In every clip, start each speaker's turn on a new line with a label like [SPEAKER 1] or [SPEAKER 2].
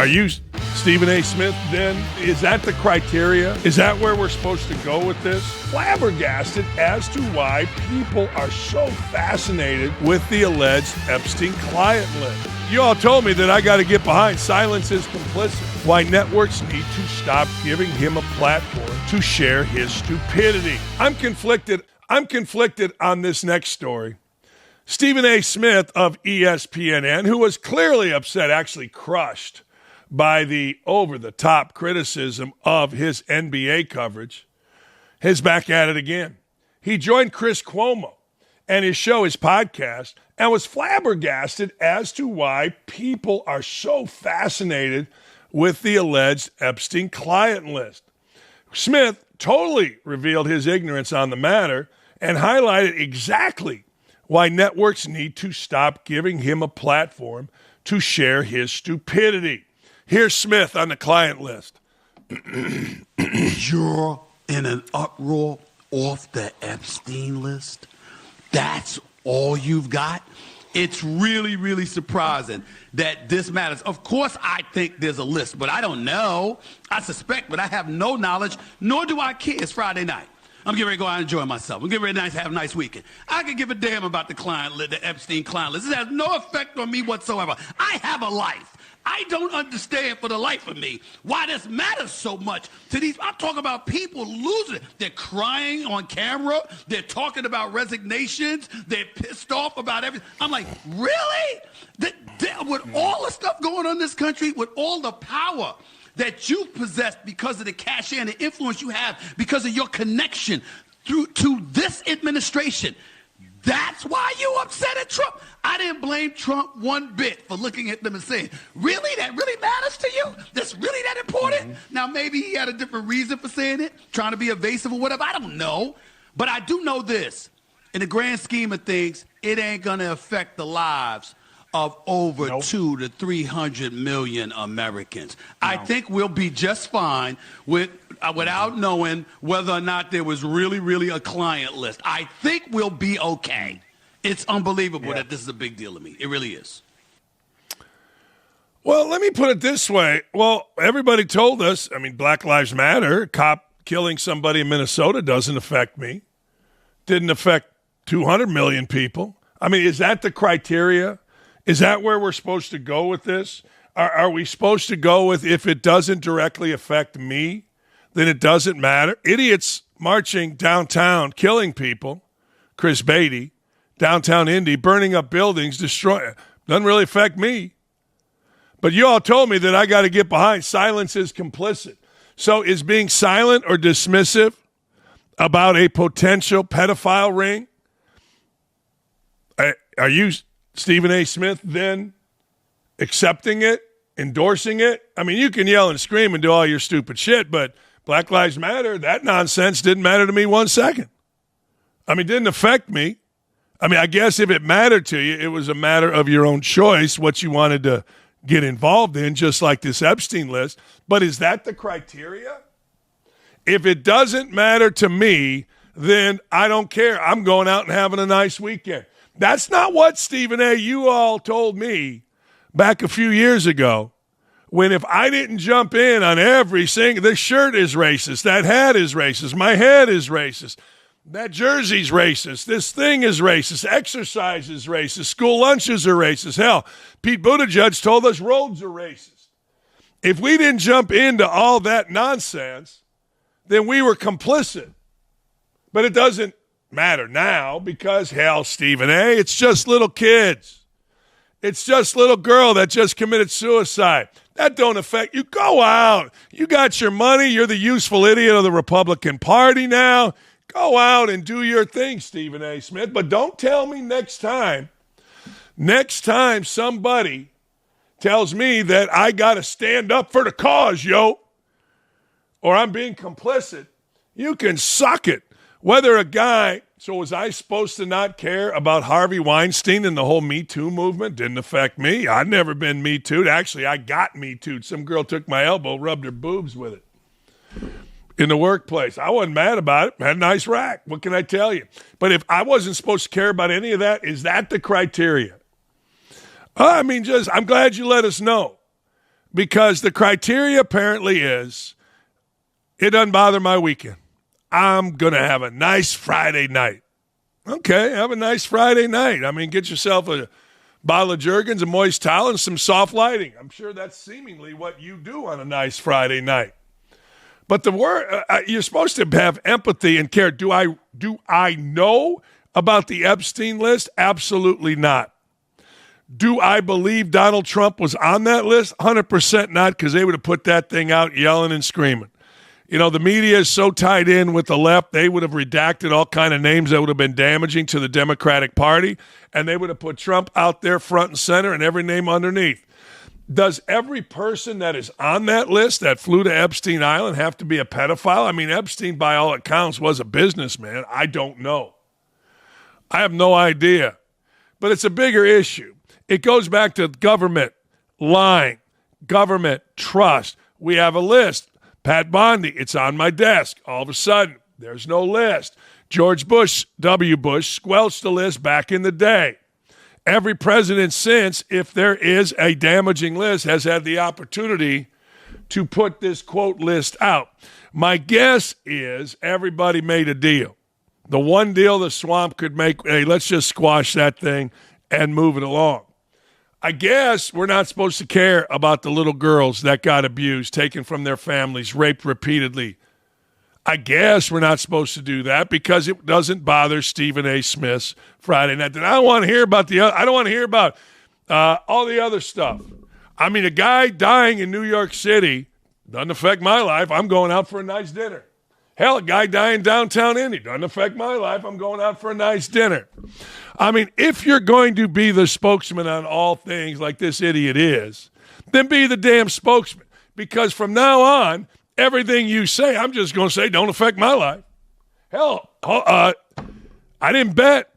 [SPEAKER 1] Are you Stephen A. Smith then? Is that the criteria? Is that where we're supposed to go with this? Flabbergasted as to why people are so fascinated with the alleged Epstein client list. You all told me that I got to get behind silence is complicit. Why networks need to stop giving him a platform to share his stupidity. I'm conflicted on this next story. Stephen A. Smith of ESPN, who was clearly upset, actually crushed by the over-the-top criticism of his NBA coverage, is back at it again. He joined Chris Cuomo and his podcast, and was flabbergasted as to why people are so fascinated with the alleged Epstein client list. Smith totally revealed his ignorance on the matter and highlighted exactly why networks need to stop giving him a platform to share his stupidity. Here's Smith on the client list.
[SPEAKER 2] You're in an uproar off the Epstein list? That's all you've got? It's really, really surprising that this matters. Of course, I think there's a list, but I don't know. I suspect, but I have no knowledge, nor do I care. It's Friday night. I'm getting ready to go out and enjoy myself. I'm getting ready to have a nice weekend. I can give a damn about the Epstein client list. This has no effect on me whatsoever. I have a life. I don't understand for the life of me why this matters so much to these. I'm talking about people losing it. They're crying on camera. They're talking about resignations. They're pissed off about everything. I'm like, really? With all the stuff going on in this country, with all the power that you possess because of the cachet and the influence you have because of your connection to this administration, that's why you upset at Trump. I didn't blame Trump one bit for looking at them and saying, really? That really matters to you? That's really that important? Mm-hmm. Now, maybe he had a different reason for saying it, trying to be evasive or whatever. I don't know. But I do know this. In the grand scheme of things, it ain't going to affect the lives of over 200 to 300 million Americans. No. I think we'll be just fine without knowing whether or not there was really a client list. I think we'll be okay. It's unbelievable that this is a big deal to me. It really is.
[SPEAKER 1] Well, let me put it this way. Well, everybody told us, Black Lives Matter, cop killing somebody in Minnesota doesn't affect me. Didn't affect 200 million people. Is that the criteria? Is that where we're supposed to go with this? Are we supposed to go with if it doesn't directly affect me, then it doesn't matter? Idiots marching downtown, killing people, Chris Beatty, downtown Indy, burning up buildings, destroying. Doesn't really affect me. But you all told me that I got to get behind silence is complicit. So is being silent or dismissive about a potential pedophile ring? Are you Stephen A. Smith then accepting it, endorsing it? You can yell and scream and do all your stupid shit, but Black Lives Matter, that nonsense didn't matter to me 1 second. It didn't affect me. I guess if it mattered to you, it was a matter of your own choice, what you wanted to get involved in, just like this Epstein list. But is that the criteria? If it doesn't matter to me, then I don't care. I'm going out and having a nice weekend. That's not what, Stephen A., you all told me back a few years ago, when if I didn't jump in on every single, this shirt is racist, that hat is racist, my head is racist, that jersey's racist, this thing is racist, exercise is racist, school lunches are racist. Hell, Pete Buttigieg told us roads are racist. If we didn't jump into all that nonsense, then we were complicit. But it doesn't matter now because, hell, Stephen A., it's just little kids. It's just little girl that just committed suicide. That don't affect you. Go out. You got your money. You're the useful idiot of the Republican Party now. Go out and do your thing, Stephen A. Smith. But don't tell me next time somebody tells me that I got to stand up for the cause, yo, or I'm being complicit, you can suck it. Whether a guy, so was I supposed to not care about Harvey Weinstein and the whole Me Too movement? Didn't affect me. I've never been Me Too'd. Actually, I got Me Too'd. Some girl took my elbow, rubbed her boobs with it in the workplace. I wasn't mad about it. Had a nice rack. What can I tell you? But if I wasn't supposed to care about any of that, is that the criteria? I'm glad you let us know. Because the criteria apparently is, it doesn't bother my weekend. I'm going to have a nice Friday night. Okay, have a nice Friday night. I mean, get yourself a bottle of Jergens, a moist towel, and some soft lighting. I'm sure that's seemingly what you do on a nice Friday night. But the word you're supposed to have empathy and care. Do I know about the Epstein list? Absolutely not. Do I believe Donald Trump was on that list? 100% not, because they would have put that thing out yelling and screaming. You know, the media is so tied in with the left, they would have redacted all kind of names that would have been damaging to the Democratic Party, and they would have put Trump out there front and center and every name underneath. Does every person that is on that list that flew to Epstein Island have to be a pedophile? I mean, Epstein, by all accounts, was a businessman. I don't know. I have no idea. But it's a bigger issue. It goes back to government lying, government trust. We have a list. Pat Bondi, it's on my desk. All of a sudden, there's no list. George Bush, W. Bush, squelched the list back in the day. Every president since, if there is a damaging list, has had the opportunity to put this quote list out. My guess is everybody made a deal. The one deal the swamp could make, hey, let's just squash that thing and move it along. I guess we're not supposed to care about the little girls that got abused, taken from their families, raped repeatedly. I guess we're not supposed to do that because it doesn't bother Stephen A. Smith's Friday night. And I don't want to hear about all the other stuff. I mean, a guy dying in New York City doesn't affect my life. I'm going out for a nice dinner. Hell, a guy dying downtown Indy doesn't affect my life. I'm going out for a nice dinner. I mean, if you're going to be the spokesman on all things like this idiot is, then be the damn spokesman. Because from now on, everything you say, I'm just going to say, don't affect my life. Hell, I didn't bet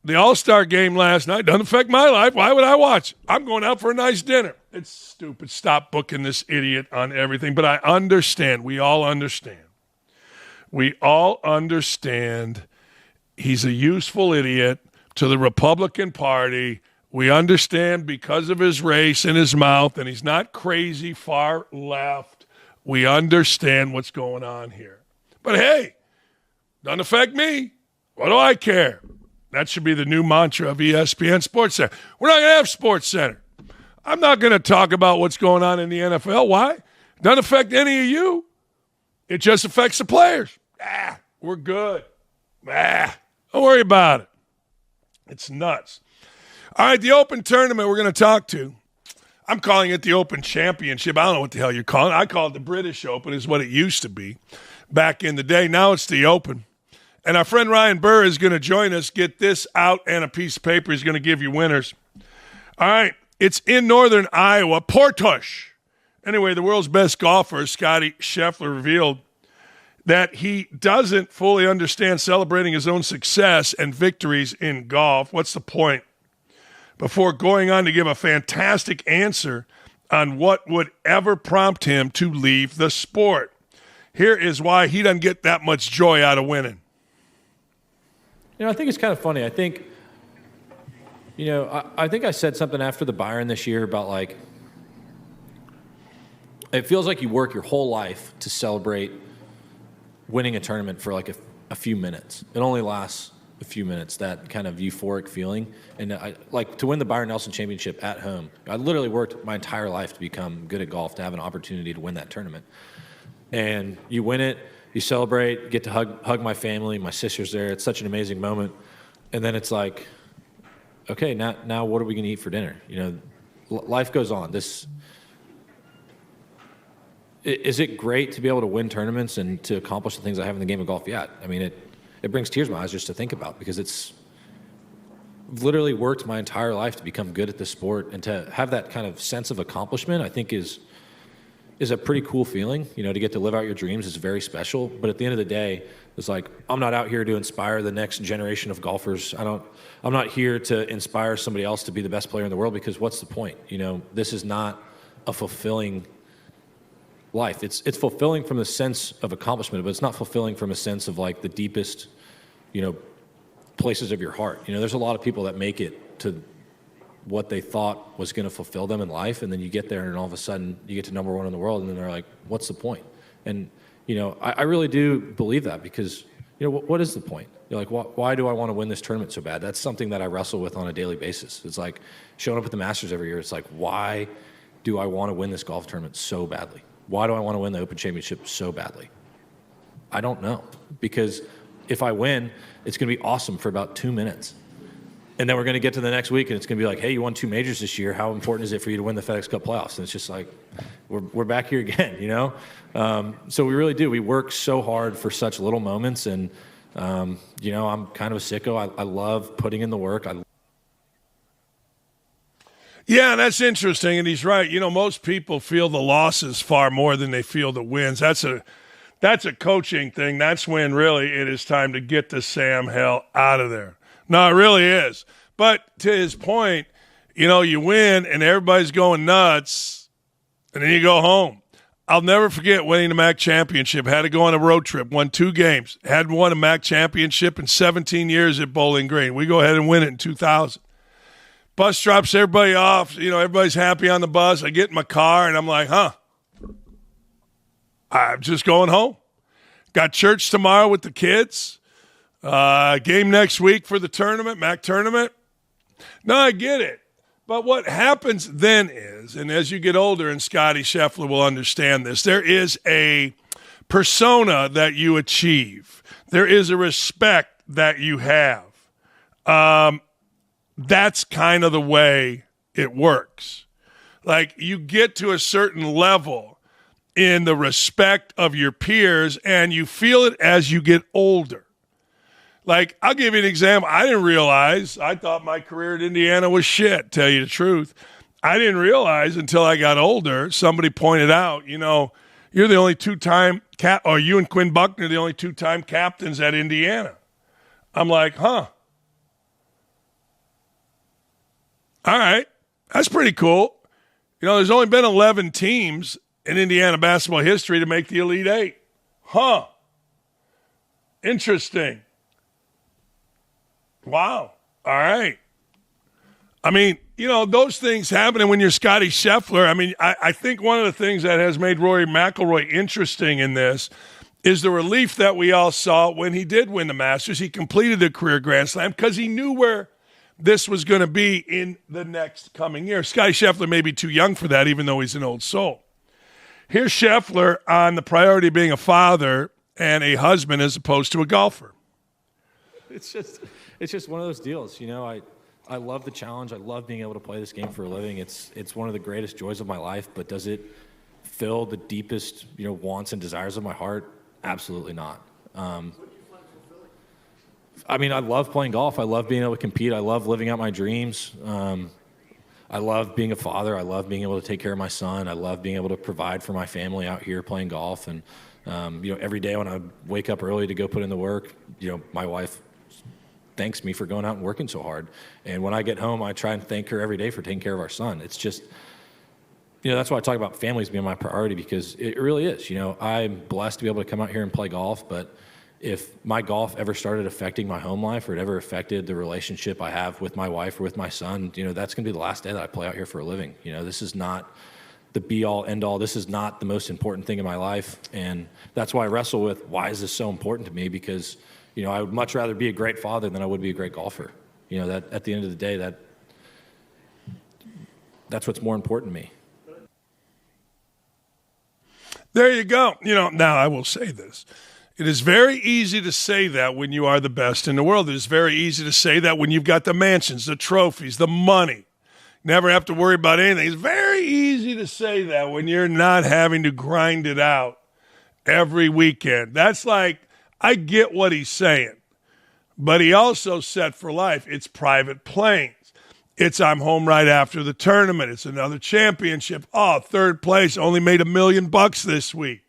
[SPEAKER 1] the All-Star game last night. Doesn't affect my life. Why would I watch? I'm going out for a nice dinner. It's stupid. Stop booking this idiot on everything. But I understand. We all understand. We all understand he's a useful idiot to the Republican Party. We understand because of his race and his mouth, and he's not crazy far left. We understand what's going on here. But hey, doesn't affect me. What do I care? That should be the new mantra of ESPN Sports Center. We're not going to have Sports Center. I'm not going to talk about what's going on in the NFL. Why? Doesn't affect any of you. It just affects the players. We're good. Don't worry about it. It's nuts. All right, the Open tournament we're going to talk to. I'm calling it the Open Championship. I don't know what the hell you're calling it. I call it the British Open is what it used to be back in the day. Now it's the Open. And our friend Ryan Burr is going to join us, get this out and a piece of paper. He's going to give you winners. All right, it's in northern Iowa, Portush. Anyway, the world's best golfer, Scottie Scheffler, revealed that he doesn't fully understand celebrating his own success and victories in golf. What's the point? Before going on to give a fantastic answer on what would ever prompt him to leave the sport. Here is why he doesn't get that much joy out of winning.
[SPEAKER 3] You know, I think it's kind of funny. I think, I think I said something after the Byron this year about, like, it feels like you work your whole life to celebrate winning a tournament for, like, a few minutes. It only lasts a few minutes, that kind of euphoric feeling. And to win the Byron Nelson Championship at home, I literally worked my entire life to become good at golf, to have an opportunity to win that tournament. And you win it, you celebrate, get to hug my family, my sister's there. It's such an amazing moment. And then it's like, okay, now what are we going to eat for dinner? Life goes on. Is it great to be able to win tournaments and to accomplish the things I have in the game of golf? Yeah. I mean, it brings tears to my eyes just to think about, because it's literally worked my entire life to become good at this sport, and to have that kind of sense of accomplishment, I think is a pretty cool feeling. To get to live out your dreams is very special. But at the end of the day, it's like, I'm not out here to inspire the next generation of golfers. I'm not here to inspire somebody else to be the best player in the world, because what's the point? This is not a fulfilling life. It's fulfilling from the sense of accomplishment, but it's not fulfilling from a sense of, like, the deepest, places of your heart. There's a lot of people that make it to what they thought was going to fulfill them in life, and then you get there and all of a sudden you get to number one in the world, and then they're like, what's the point? And, I really do believe that because, what is the point? You're like, why do I want to win this tournament so bad? That's something that I wrestle with on a daily basis. It's like showing up at the Masters every year. It's like, why do I want to win this golf tournament so badly? Why do I want to win the Open Championship so badly? I don't know. Because if I win, it's going to be awesome for about 2 minutes. And then we're going to get to the next week, and it's going to be like, hey, you won 2 majors this year. How important is it for you to win the FedEx Cup playoffs? And it's just like, we're back here again, So we really do. We work so hard for such little moments, and, I'm kind of a sicko. I love putting in the work.
[SPEAKER 1] Yeah, that's interesting, and he's right. Most people feel the losses far more than they feel the wins. That's a coaching thing. That's when really it is time to get the Sam hell out of there. No, it really is. But to his point, you win and everybody's going nuts, and then you go home. I'll never forget winning the MAC championship. Had to go on a road trip, won 2 games. Hadn't won a MAC championship in 17 years at Bowling Green. We go ahead and win it in 2000. Bus drops everybody off. Everybody's happy on the bus. I get in my car, and I'm like, I'm just going home. Got church tomorrow with the kids. Game next week for the tournament, MAC tournament. No, I get it. But what happens then is, and as you get older, and Scottie Scheffler will understand this, there is a persona that you achieve. There is a respect that you have. That's kind of the way it works. Like, you get to a certain level in the respect of your peers, and you feel it as you get older. Like, I'll give you an example. I didn't realize, I thought my career at Indiana was shit, tell you the truth. I didn't realize until I got older, somebody pointed out, you're the only 2-time or you and Quinn Buckner, the only 2-time captains at Indiana. I'm like, All right, that's pretty cool. There's only been 11 teams in Indiana basketball history to make the Elite Eight. Interesting. Wow. All right. I mean, those things happen. And when you're Scottie Scheffler, I think one of the things that has made Rory McIlroy interesting in this is the relief that we all saw when he did win the Masters. He completed the career Grand Slam because he knew where this was going to be in the next coming year. Scottie Scheffler may be too young for that, even though he's an old soul. Here's Scheffler on the priority of being a father and a husband as opposed to a golfer.
[SPEAKER 3] It's just one of those deals. I love the challenge. I love being able to play this game for a living. It's one of the greatest joys of my life, but does it fill the deepest, wants and desires of my heart? Absolutely not. I love playing golf. I love being able to compete. I love living out my dreams. I love being a father. I love being able to take care of my son. I love being able to provide for my family out here playing golf. And, every day when I wake up early to go put in the work, my wife thanks me for going out and working so hard. And when I get home, I try and thank her every day for taking care of our son. It's just, that's why I talk about families being my priority, because it really is. I'm blessed to be able to come out here and play golf, but if my golf ever started affecting my home life or it ever affected the relationship I have with my wife or with my son, that's going to be the last day that I play out here for a living. This is not the be-all, end-all. This is not the most important thing in my life, and that's why I wrestle with why is this so important to me, because I would much rather be a great father than I would be a great golfer. That at the end of the day, that's what's more important to me.
[SPEAKER 1] There you go. Now I will say this. It is very easy to say that when you are the best in the world. It is very easy to say that when you've got the mansions, the trophies, the money. Never have to worry about anything. It's very easy to say that when you're not having to grind it out every weekend. That's like, I get what he's saying, but he also said for life, it's private planes. It's I'm home right after the tournament. It's another championship. Oh, third place, only made $1 million this week.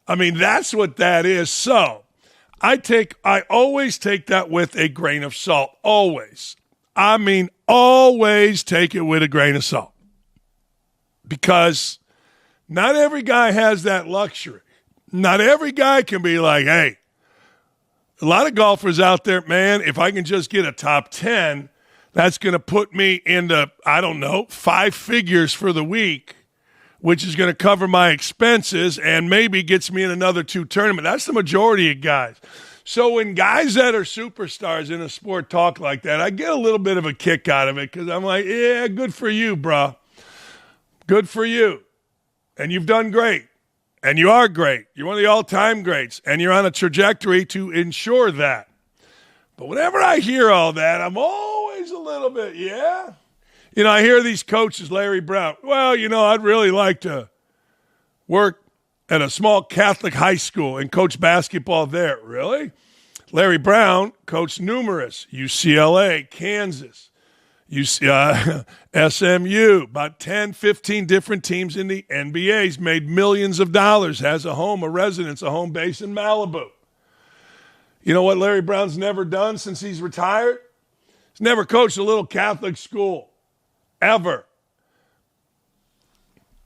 [SPEAKER 1] That's what that is. So I always take that with a grain of salt. Always. Always take it with a grain of salt. Because not every guy has that luxury. Not every guy can be like, hey, a lot of golfers out there, man, if I can just get a top 10, That's going to put me into, I don't know, 5 figures for the week, which is going to cover my expenses and maybe gets me in another 2 tournaments. That's the majority of guys. So when guys that are superstars in a sport talk like that, I get a little bit of a kick out of it because I'm like, yeah, good for you, bro. Good for you. And you've done great. And you are great. You're one of the all-time greats. And you're on a trajectory to ensure that. But whenever I hear all that, I'm always a little bit, yeah. You know, I hear these coaches, Larry Brown. Well, you know, I'd really like to work at a small Catholic high school and coach basketball there. Really? Larry Brown coached numerous UCLA, Kansas, SMU, about 10, 15 different teams in the NBA. He's made millions of dollars, has a home, a residence, a home base in Malibu. You know what Larry Brown's never done since he's retired? He's never coached a little Catholic school, ever.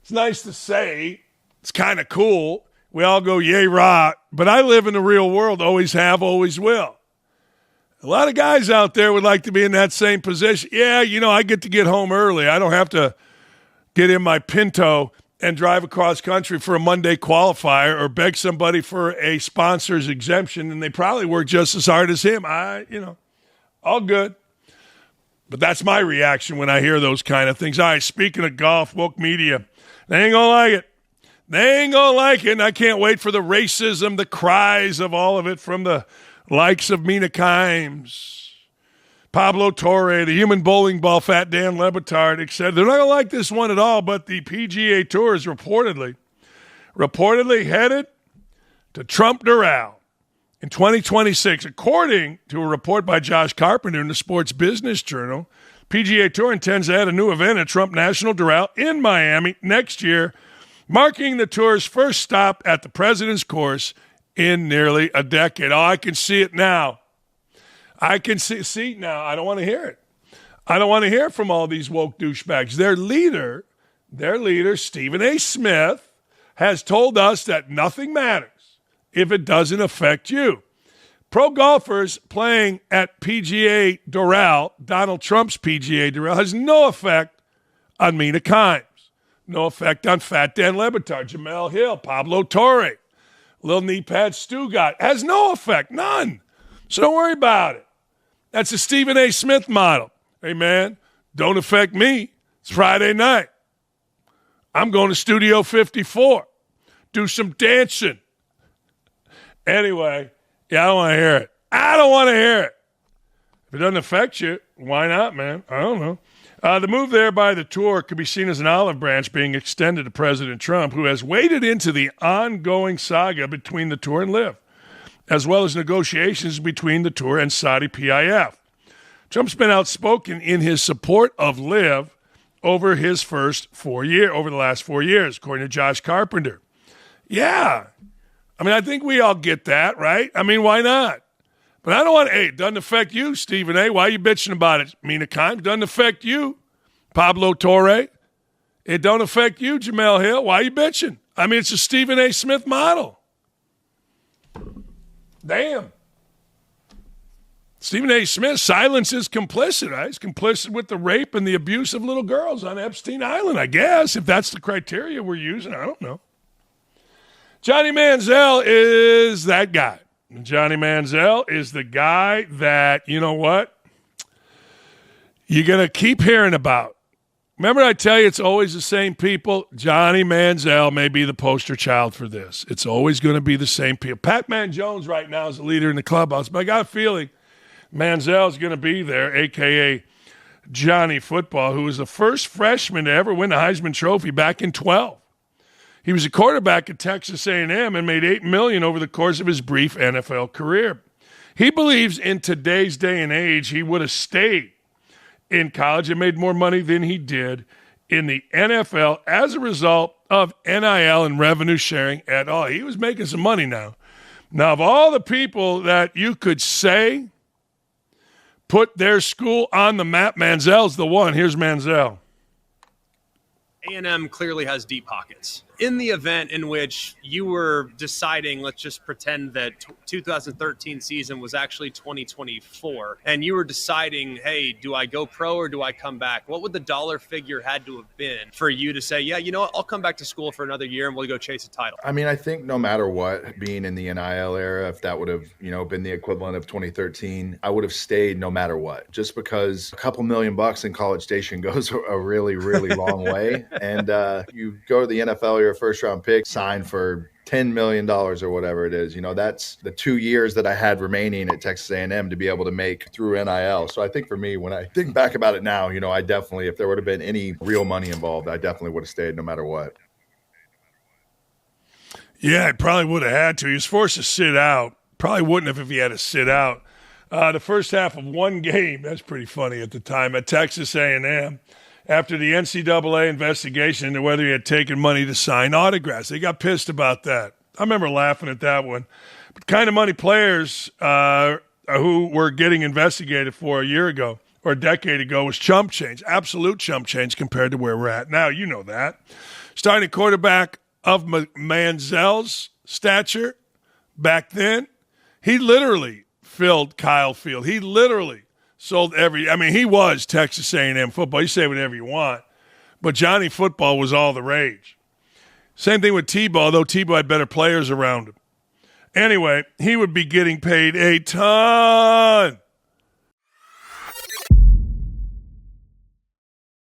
[SPEAKER 1] It's nice to say. It's kind of cool. We all go, yay, rah. But I live in the real world, always have, always will. A lot of guys out there would like to be in that same position. Yeah, you know, I get to get home early. I don't have to get in my Pinto and drive across country for a Monday qualifier or beg somebody for a sponsor's exemption, and they probably work just as hard as him. All good. But that's my reaction when I hear those kind of things. All right, speaking of golf, woke media, they ain't gonna like it. They ain't gonna like it, and I can't wait for the racism, the cries of all of it from the likes of Mina Kimes, Pablo Torre, the human bowling ball, Fat Dan Lebitard, etc. They're not going to like this one at all, but the PGA Tour is reportedly headed to Trump Doral in 2026. According to a report by Josh Carpenter in the Sports Business Journal, PGA Tour intends to add a new event at Trump National Doral in Miami next year, marking the tour's first stop at the President's Course in nearly a decade. Oh, I can see it now. I can see now. I don't want to hear it. I don't want to hear from all these woke douchebags. Their leader, Stephen A. Smith, has told us that nothing matters if it doesn't affect you. Pro golfers playing at PGA Doral, Donald Trump's PGA Doral, has no effect on Mina Kimes. No effect on Fat Dan Lebitard, Jamel Hill, Pablo Torre, Lil Knee Pad Stugat. Has no effect, none. So don't worry about it. That's a Stephen A. Smith model. Hey, man, don't affect me. It's Friday night. I'm going to Studio 54. Do some dancing. Anyway, yeah, I don't want to hear it. I don't want to hear it. If it doesn't affect you, why not, man? I don't know. The move there by the tour could be seen as an olive branch being extended to President Trump, who has waded into the ongoing saga between the tour and LIV, as well as negotiations between the tour and Saudi PIF. Trump's been outspoken in his support of LIV over the last 4 years, according to Josh Carpenter. Yeah. I mean, I think we all get that, right? I mean, why not? But I don't want to, hey, it doesn't affect you, Stephen A. Why are you bitching about it, Mina Kimes? It doesn't affect you, Pablo Torre. It don't affect you, Jamel Hill. Why are you bitching? I mean, it's a Stephen A. Smith model. Damn. Stephen A. Smith, silence is complicit, right? He's complicit with the rape and the abuse of little girls on Epstein Island, I guess, if that's the criteria we're using. I don't know. Johnny Manziel is that guy. Johnny Manziel is the guy that, you know what, you're going to keep hearing about. Remember I tell you it's always the same people? Johnny Manziel may be the poster child for this. It's always going to be the same people. Pac-Man Jones right now is the leader in the clubhouse, but I got a feeling Manziel is going to be there, a.k.a. Johnny Football, who was the first freshman to ever win the Heisman Trophy back in 12. He was a quarterback at Texas A&M and made $8 million over the course of his brief NFL career. He believes in today's day and age he would have stayed in college and made more money than he did in the NFL as a result of NIL and revenue sharing at all. He was making some money now. Now, of all the people that you could say put their school on the map, Manziel's the one. Here's Manziel.
[SPEAKER 4] A&M clearly has deep pockets. in the event in which you were deciding, let's just pretend that 2013 season was actually 2024, and you were deciding, hey, do I go pro or do I come back? What would the dollar figure had to have been for you to say, yeah, you know what, I'll come back to school for another year and we'll go chase a title?
[SPEAKER 5] I mean, I think no matter what, being in the NIL era, if that would have, been the equivalent of 2013, I would have stayed no matter what, just because a couple $1,000,000 in College Station goes a really, really long way. And you go to the NFL, you're a first round pick, sign for $10 million or whatever it is. That's the 2 years that I had remaining at Texas A&M to be able to make through NIL. So I think for me, when I think back about it now, I definitely, if there would have been any real money involved, I definitely would have stayed no matter what.
[SPEAKER 1] Yeah, he probably would have had to. He was forced to sit out. Probably wouldn't have if he had to sit out. The first half of one game, that's pretty funny at the time, at Texas A&M, after the NCAA investigation into whether he had taken money to sign autographs. They got pissed about that. I remember laughing at that one. But kind of money players who were getting investigated for a year ago or a decade ago was chump change, absolute chump change compared to where we're at now. You know that. Starting quarterback of Manziel's stature back then, he literally filled Kyle Field. He literally sold he was Texas A&M football. You say whatever you want, but Johnny football was all the rage. Same thing with Tebow, though Tebow had better players around him. Anyway, he would be getting paid a ton